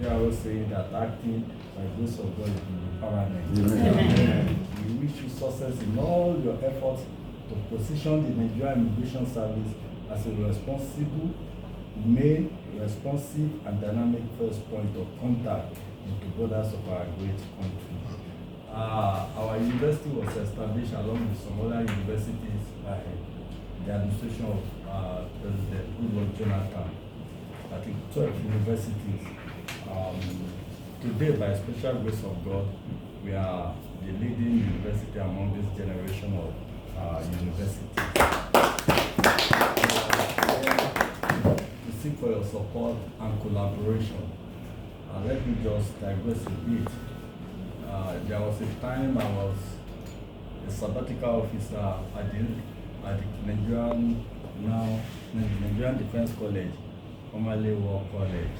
They are always saying that acting by grace of God will be permanent. We wish you success in all your efforts to position the Nigerian Immigration Service as a responsible, humane, responsive, and dynamic first point of contact into borders of our great country. Our university was established along with some other universities by the administration of President Goodluck Jonathan. I think 12 universities. Today, by special grace of God, we are the leading university among this generation of universities. To seek for your support and collaboration. Let me just digress a bit. There was a time I was a sabbatical officer at the Nigerian Defense College, formerly War College.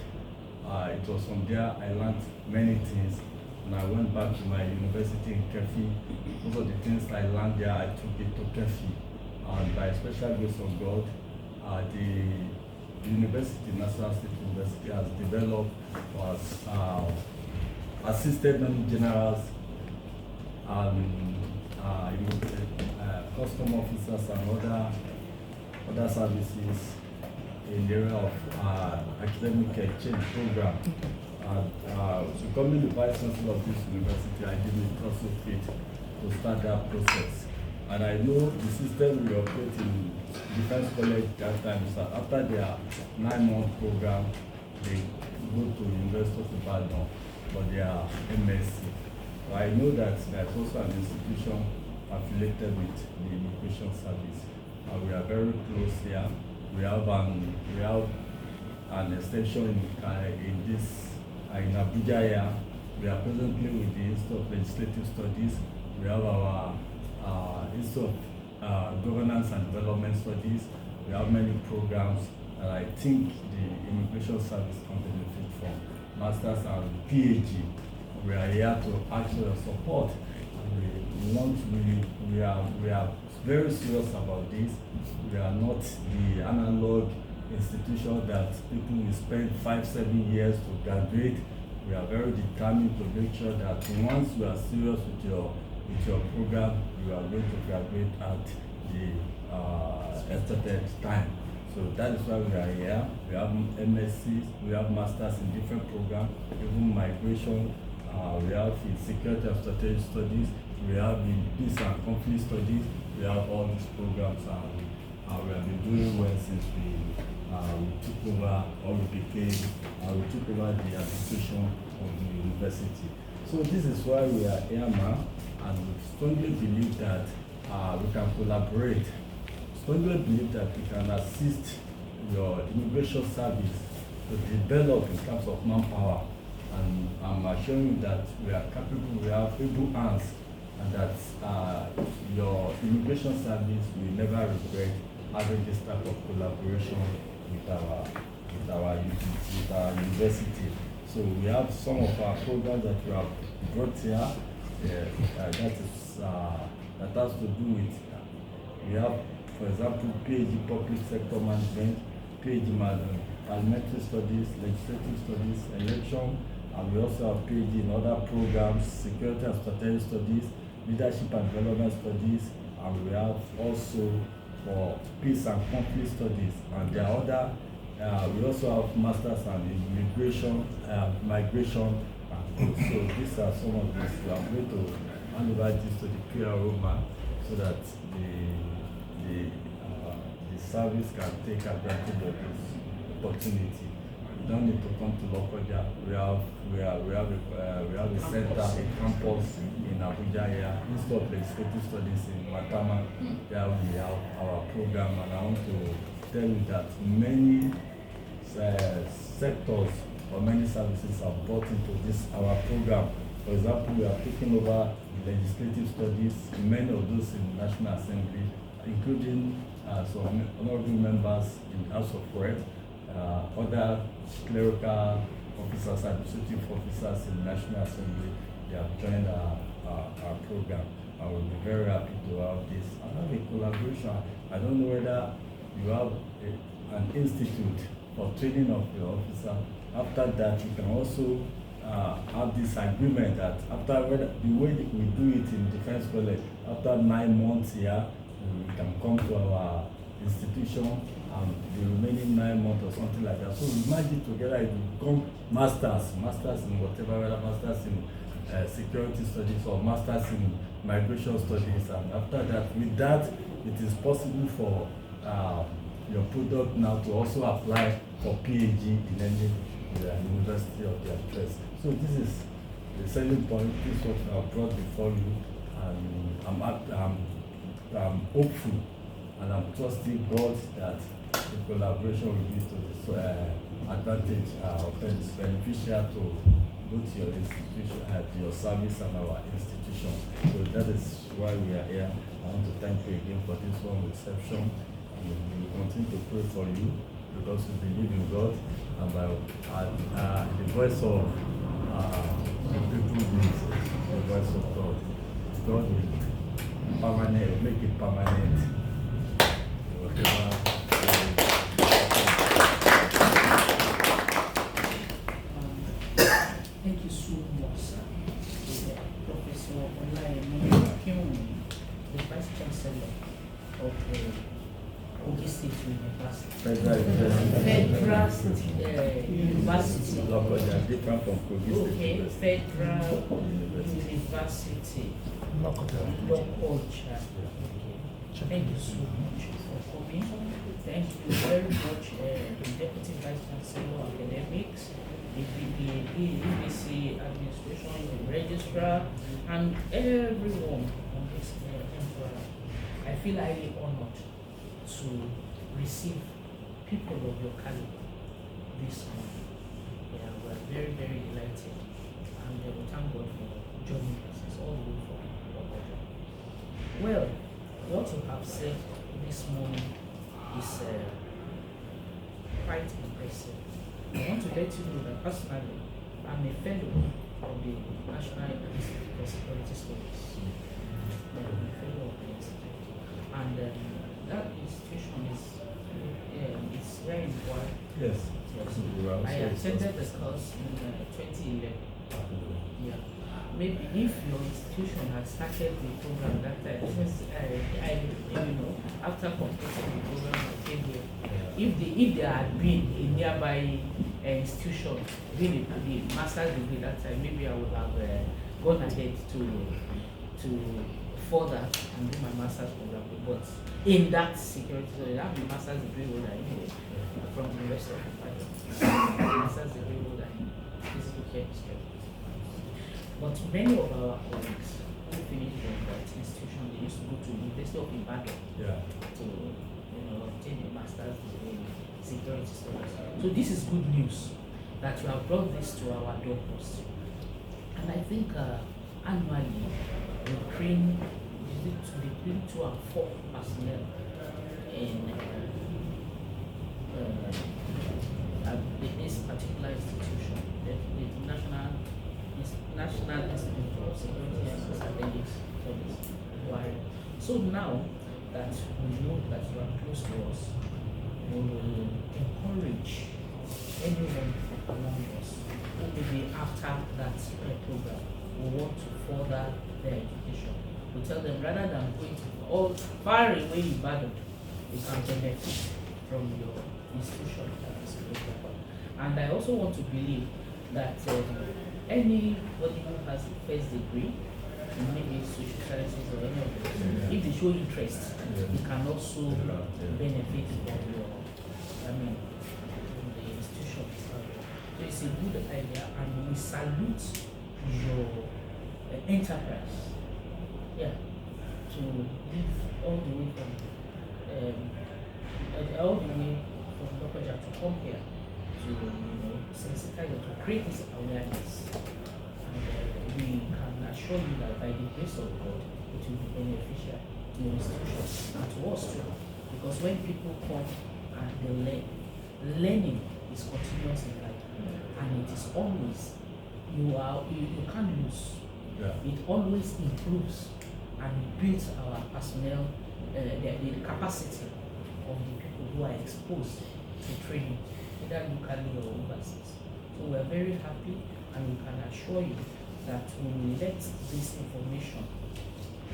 It was from there I learned many things, and I went back to my university in Kefi. Most of the things I learned there, I took it to Kefi. And by special grace of God, the University, National State University, has developed assistant generals and custom officers and other services in the area of academic exchange program. Becoming the Vice-Chancellor of this university, I deemed it also fit to start that process. And I know the system we operate in Defense College that time is that after their 9-month program, they go to University of Ibadan for their MSc. So I know that there's also an institution affiliated with the Immigration Service. We are very close here. We have an extension in Abuja here. We are presently with the Institute of Legislative Studies. We have our Institute of Governance and Development Studies. We have many programs, and I think the Immigration Service can benefit from Masters and PhD. We are here to ask for your support. We are very serious about this. We are not the analog institution that people will spend 5-7 years to graduate. We are very determined to make sure that once you are serious with your program, you are going to graduate at the expected time. So that is why we are here. We have MSCs, we have masters in different programs, even migration. We have in security and strategic studies. We have in peace and conflict studies. We have all these programs, and we have been doing well since we took over, or we took over the administration of the university. So this is why we are here now, and we strongly believe that we can collaborate. Strongly believe that we can assist your immigration service to develop in terms of manpower. And I'm assuring you that we are capable, we have able hands, and that your immigration service will never regret having this type of collaboration with our university. So we have some of our programs that we have brought here. That has to do with, we have, for example, PhD Public Sector Management, PhD Parliamentary Studies, Legislative Studies, Election, and we also have PhD in other programs, Security and Strategic Studies, Leadership and Development Studies, and we have also for Peace and Conflict Studies, and there are other, we also have Masters in Immigration, Migration. So these are some of these. We are going to hand over this to the PRO man so that the service can take advantage of this opportunity. You don't need to come to Lokoja. We have a center, a campus in Abuja here, Institute of Legislative Studies in Matama. There we have our program, and I want to tell you that many sectors or many services are brought into this our program. For example, we are taking over the legislative studies, many of those in the National Assembly, including some honorable members in the House of Reps, other clerical officers, administrative officers in the National Assembly. They have joined our program. I will be very happy to have this. I have a collaboration. I don't know whether you have an institute for training of your officer. After that, you can also have this agreement that the way we do it in Defense College, after 9 months here, we can come to our institution and the remaining 9 months or something like that. So we merge it together, it will become masters in whatever, whether masters in security studies or masters in migration studies. And after that, with that, it is possible for your product now to also apply for PhD in any university of their choice. So this is the selling point. This is what I brought before you, and I'm hopeful and I'm trusting God that the collaboration will be to the advantage of beneficial to both your institution, your service, and our institution. So that is why we are here. I want to thank you again for this warm reception. We will continue to pray for you because we believe in God, and by the voice of the people is the voice of God. God will make it permanent. Whatever. Thank you so much, sir. Professor Olayemi Akinwumi, the Vice-Chancellor of Ogi State University. Federal University Lokoja, different from Ogi State. Okay, Federal University Lokoja. Thank you so much for coming. Thank you very much, the Deputy Vice-Chancellor of Academics, the EBC Administration, the Registrar, and everyone on this environment. I feel highly honored to receive people of your caliber this morning. Yeah, we are very, very delighted, and we thank God for joining us all the way from Abuja. Well, what you have said this morning is quite impressive. I want to let you know that personally, I'm a fellow of the National Institute for Security Studies. I'm a fellow of the institute, and that institution is very important. Yes. I attended the course in 2011. Yeah. Maybe if your institution had started the program that time, after completing the program, I came here. If there had been a nearby institution doing the master's degree that time, maybe I would have gone ahead to further and do my master's program. But in that security, so I have the master's degree holder anyway from the University of Ibadan. Master's degree holder in physical chemistry. But many of our colleagues who finished from that institution, they used to go to the University of Ibadan to obtain a master's degree in security studies. So this is good news that you have brought this to our doorpost. And I think annually we bring between 2 and 4 personnel in this particular institution, the National Institute for Security and Academics Studies. So now that we know that you are close to us, we will encourage anyone among us who maybe after that program will want to further their education. We tell them rather than going to all far away in Ibadan, you can benefit from your institution that is program. And I also want to believe that anybody who has a first degree in maybe social sciences or any of those, if they show interest, you can also benefit from the institution. So it's a good idea, and we salute your enterprise. Yeah, to live all the way from Lokoja to come here to sensitize or to create this awareness. And we can assure you that by the grace of God, it will be beneficial to your institution and to us too. Because when people come and they learn, learning is continuous in life, and it is always you can't lose. Yeah. It always improves and builds our personnel, the capacity of the people who are exposed to training, either locally or overseas. So we're very happy, and we can assure you that we will let this information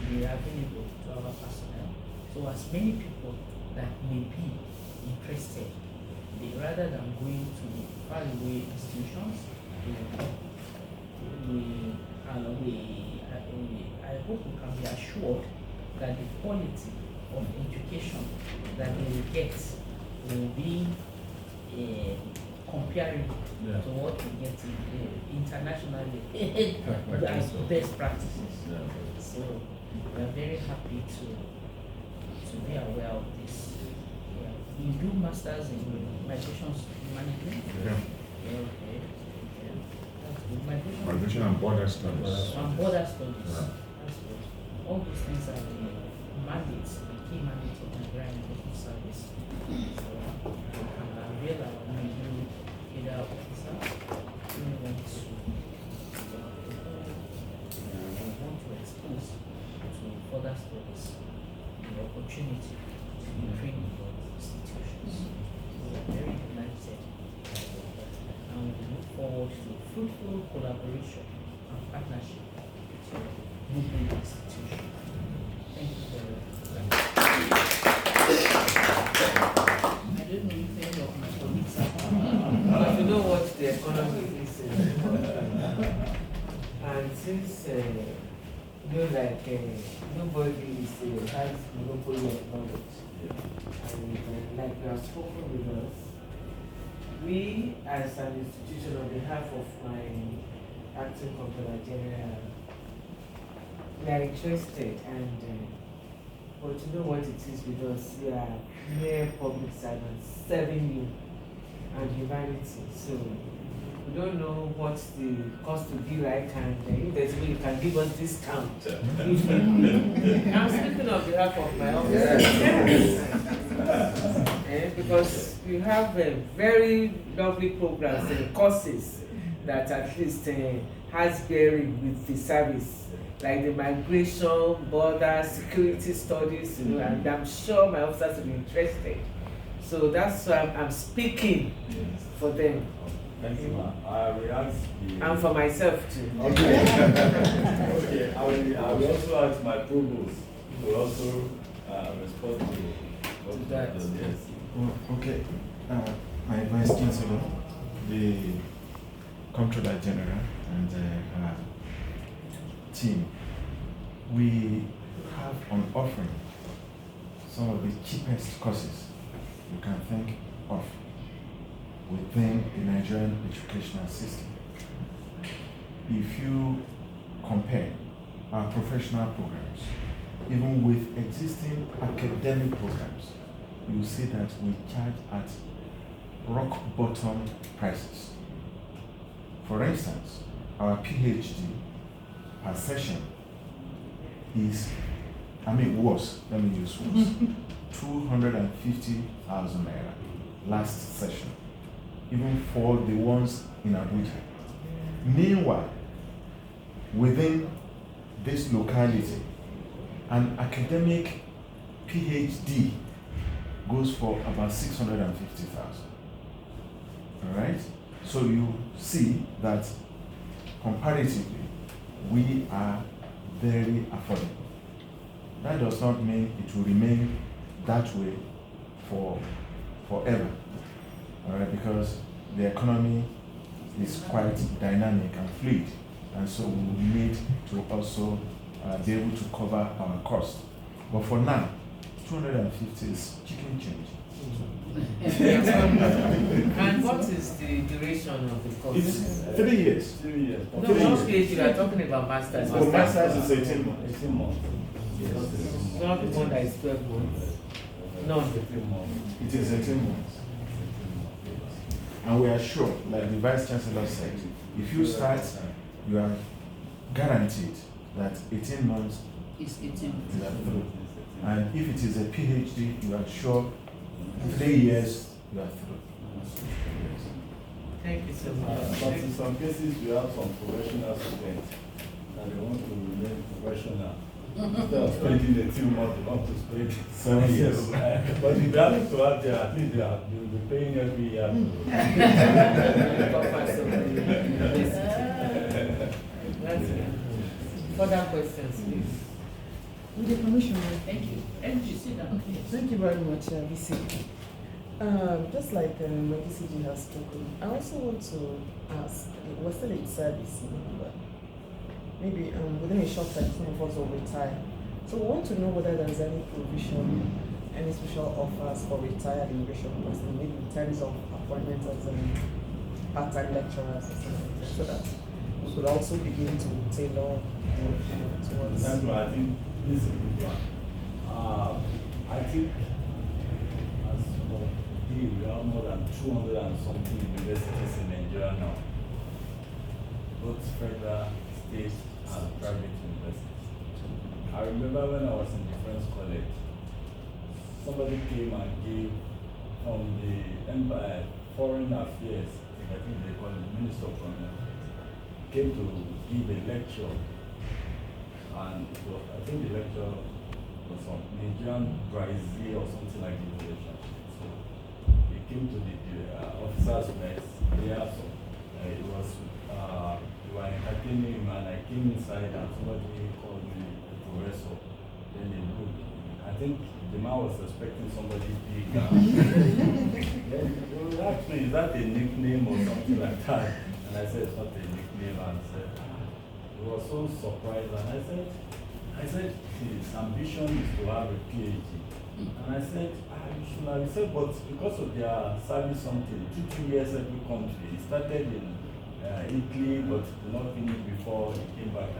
be available to our personnel. So as many people that may be interested, rather than going to faraway institutions, I hope we can be assured that the quality of education that they will get will be comparable to what we get internationally as best practices. So we are very happy to be aware of this. You do masters in migrations management? Okay. That's good. Migration and border studies. And border studies. That's good. All these things are the mandates, the key mandates of Nigerian Immigration Service. So we can avail our new either officer who want to expose to further studies the opportunity to be trained in those institutions. We are very delighted and we look forward to fruitful collaboration and partnership with your movement institution. Thank you very much. I don't know if any of my colleagues are, but you know what the economy is. And since nobody has monopoly of knowledge, and like you have spoken with us, we as an institution, on behalf of my acting Comptroller General, we are interested and but you know what it is with us, we are mere public servants serving you and humanity. So we don't know what the cost will be like, and if there's a way you can give us discount. I'm speaking on behalf of my office. Yes. Because we have very lovely programs and courses that at least has bearing with the service, like the migration, border, security studies, and I'm sure my officers will be interested. So that's why I'm speaking for them. Thank you, ma'am. I will ask And for myself too. Okay. Okay. I will also ask my provost to also respond to that. Yes. Okay. My Vice-Chancellor, the Comptroller General, and her team, we have on offering some of the cheapest courses you can think of within the Nigerian educational system. If you compare our professional programs, even with existing academic programs, you see that we charge at rock bottom prices. For instance, our PhD per session was 250,000 naira last session, even for the ones in Abuja. Meanwhile, within this locality, an academic PhD goes for about 650,000. All right? So you see that comparatively, we are very affordable. That does not mean it will remain that way forever. All right? Because the economy is quite dynamic and fluid, and so we need to also be able to cover our costs. But for now, 250 is chicken change. And what is the duration of the course? It's 3 years. 3 years. No, most PhD, you are talking about masters. For masters, it's 18 months. 18 months. It's not the one that is 12 months. No. 18 months. It is 18 months. And we are sure, like the Vice-Chancellor said, if you start, you are guaranteed that 18 months It's 18. you are through. And if it is a PhD, you are sure 3 years you are through. Thank you so much. But in some cases, we have some professional students that they want to remain professional Instead of spending the 2 months, they want to spend 7 years. But if they happen to have there, at least you'll be paying every year. Further questions, please. With the permission, Thank you. MG, sit down, please. thank you very much, VC. Just like CG has spoken, I also want to ask, we're still in service, but maybe within a short time, some of us will retire. So we want to know whether there's any provision, any special offers for retired immigration personnel, maybe in terms of appointment as part-time lecturers or something like that, so that we could also begin to tailor towards. I think this is a good one. I think as of today, we have more than 200 and something universities in Nigeria now, both federal, state, and private universities. I remember when I was in defense college, somebody came and gave from the Foreign Affairs, I think they call it Minister of Foreign Affairs, came to give a lecture, and I think the lecture was on Nigerian Brazil or something like the relationship. So he came to the officers' mess. It was we were entertaining him, and I came inside and somebody called me a professor. Then they looked. I think the man was expecting somebody big. Then they asked me, is that a nickname or something like that? And I said, it's not a nickname. And said, he was so surprised. And I said, his ambition is to have a PhD. And I said, you should have. He said, but because of their service something, 2 years every country. He started in Italy, but did not finish before he came back.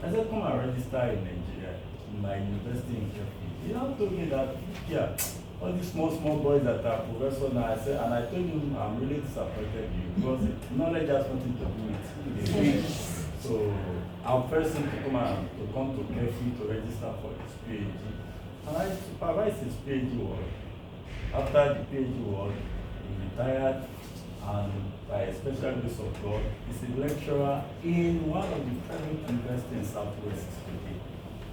I said, come and register in Nigeria, in my university in Kefi. He now told me that, yeah, all these small boys that are professors now, I said, and I told him, I'm really disappointed in you, because knowledge has nothing to do with it. So I'll first him to come to Kefi to register for his PhD. And I supervised his PhD work. After the PhD work, he retired, and by a special grace of God, he's a lecturer in one of the private universities in Southwest today.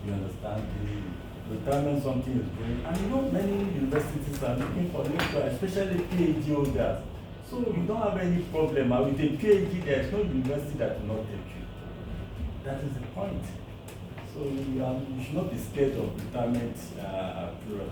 You understand? The retirement something is going, and you know many universities are looking for lecturers, especially PhD holders. So you don't have any problem. And with a PhD, there's no university that will not take you. That is the point. So you should not be scared of retirement period.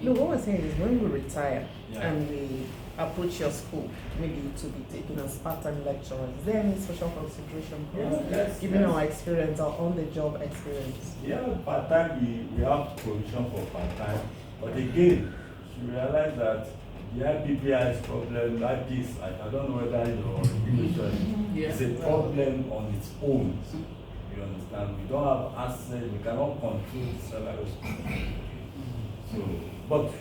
No, what we're saying is when we retire Yeah. and we approach your school, maybe to be taken as part-time lecturers, is there any special consideration for us, Yes, given yes. our experience, our on-the-job experience? Yeah, part-time, we have provision for part-time. But again, you realize that the IPPI's problem, like this, I don't know whether your regulation is a problem on its own. You understand? We don't have assets, we cannot control the salaries. So, but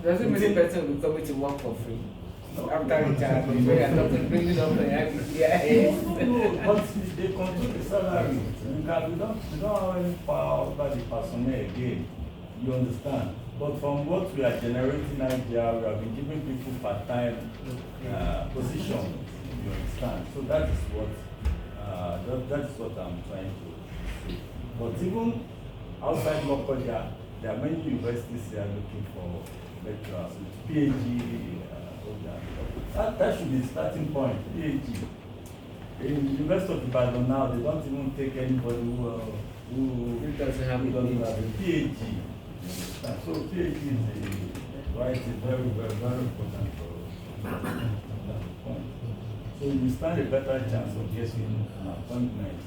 Does it mean the person will come to work for free? no, After retirement, we are not bringing up the IPPIS. No, but they control the salary. We don't have any power over the personnel again. You understand? But from what we are generating Nigeria, we have been giving people part-time position. You understand? So that is what I'm trying to say. But even outside Lokoja, there are many universities here looking for lecturers with PhD. That should be the starting point. PhD. In the University of Ibadan now, they don't even take anybody who doesn't have a PhD. So PhD is very, very, very important for that point. So you stand a better chance of getting an appointment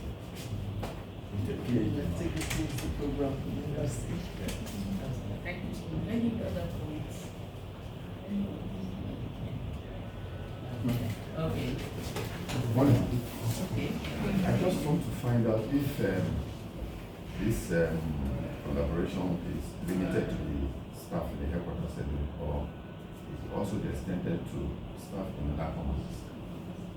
with a PhD. Let's take this PhD program in the university. Thank you. Any other points? Okay. Okay. I just want to find out if this collaboration is limited to the staff in the headquarters or is also extended to staff in other communities.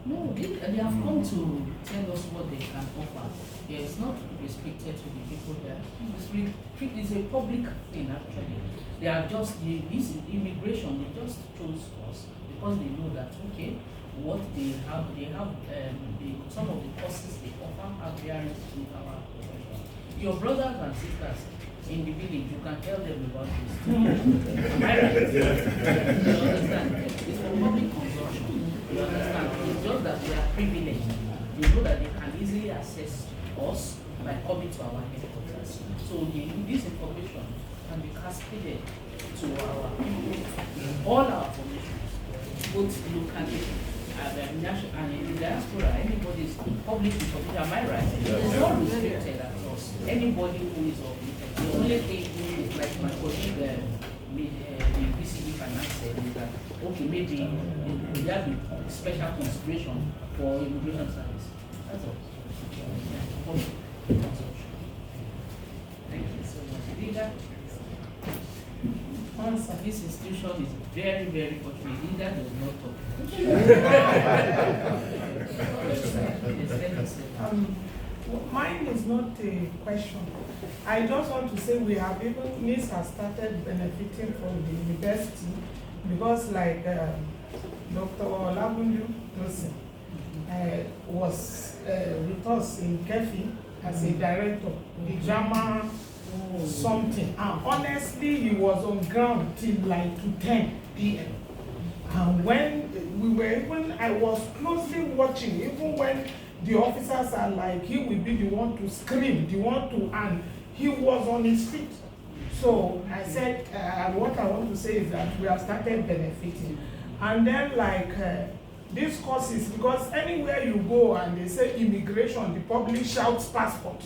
No, they have come to tell us what they can offer. Yeah, it's not restricted to the people there. It's a public thing actually. They are just this is immigration. They just chose us because they know that okay, what they have some of the courses they offer are bearings with our profession. your brothers and sisters in the village, you can tell them about this. Am I right? You understand? It's for public consumption. You understand? It's just that we are privileged. You know that they can easily access us by coming to our headquarters. So this information can be cascaded to our people in all our formations, both locally and in the diaspora. Anybody is public information, am I right? It's not restricted at all. Anybody who is of interest. The only thing is, like my colleague, the BCD finance said, is that okay, maybe there will be special consideration for immigration service. That's all. Thank you so much. Leader, this institution is very, very fortunate. Leader does not talk. Mine is not a question. I just want to say we have even, NIS has started benefiting from the university because like Dr. Olagunju was with us in Kefi as a director, the drama something. And honestly, he was on ground till like to 10 p.m. And when we were even, I was closely watching, even when the officers are like, he will be the one to scream, the one to, and he was on his feet. So I said, what I want to say is that we have started benefiting. And then like these courses, because anywhere you go and they say immigration, the public shouts passport,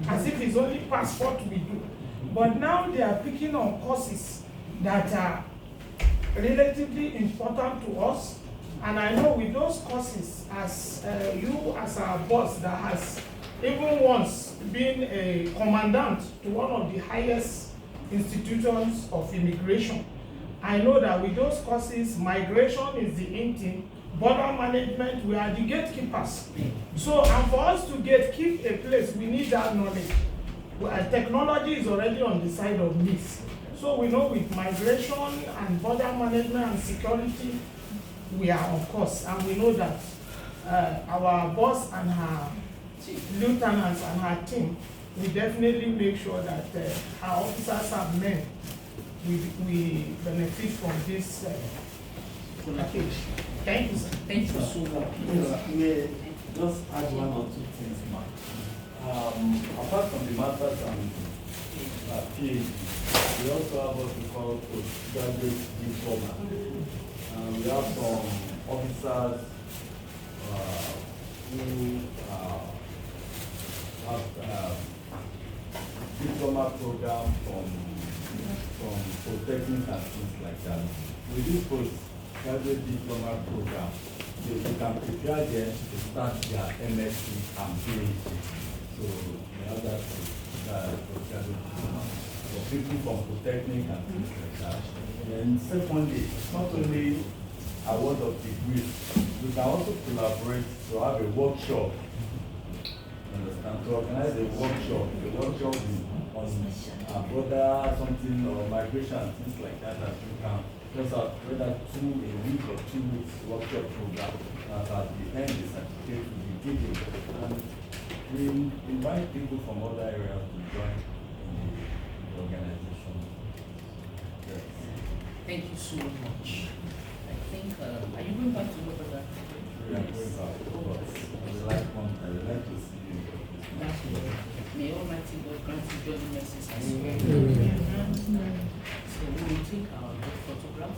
as if it's only passport we do. But now they are picking on courses that are relatively important to us. And I know with those courses, as you as our boss that has even once been a commandant to one of the highest institutions of immigration, I know that with those courses, migration is the in thing, border management, we are the gatekeepers. So, and for us to gatekeep a place, we need that knowledge. Technology is already on the side of NIS. So we know with migration and border management and security, we are on course. And we know that our boss and her lieutenants and her team will definitely make sure that our officers have men. We benefit from this package. Thank you, sir. Thank you so much. Just add one or two things, Mark. Apart from the masters and PhD, we also have what we call postgraduate diploma. We have some officers who have diploma program from polytechnic and things like that. With this postgraduate diploma program, you can prepare them to start their MSc and PhD. So the other postgraduate diploma for people from polytechnic and things like that. And secondly, it's not only award of degrees, we can also collaborate to have a workshop. Understand? To organize a workshop on border something or migration, things like that, that we can just have whether a week or 2 weeks workshop program that at the end the certificate will be given. And we invite people from other areas to join in the organization. Yes. Thank you so much. I think, are you going back to look at that? We are going back, but I would like to see you. May Almighty God grant you joining mercies as well. So we will take our photograph.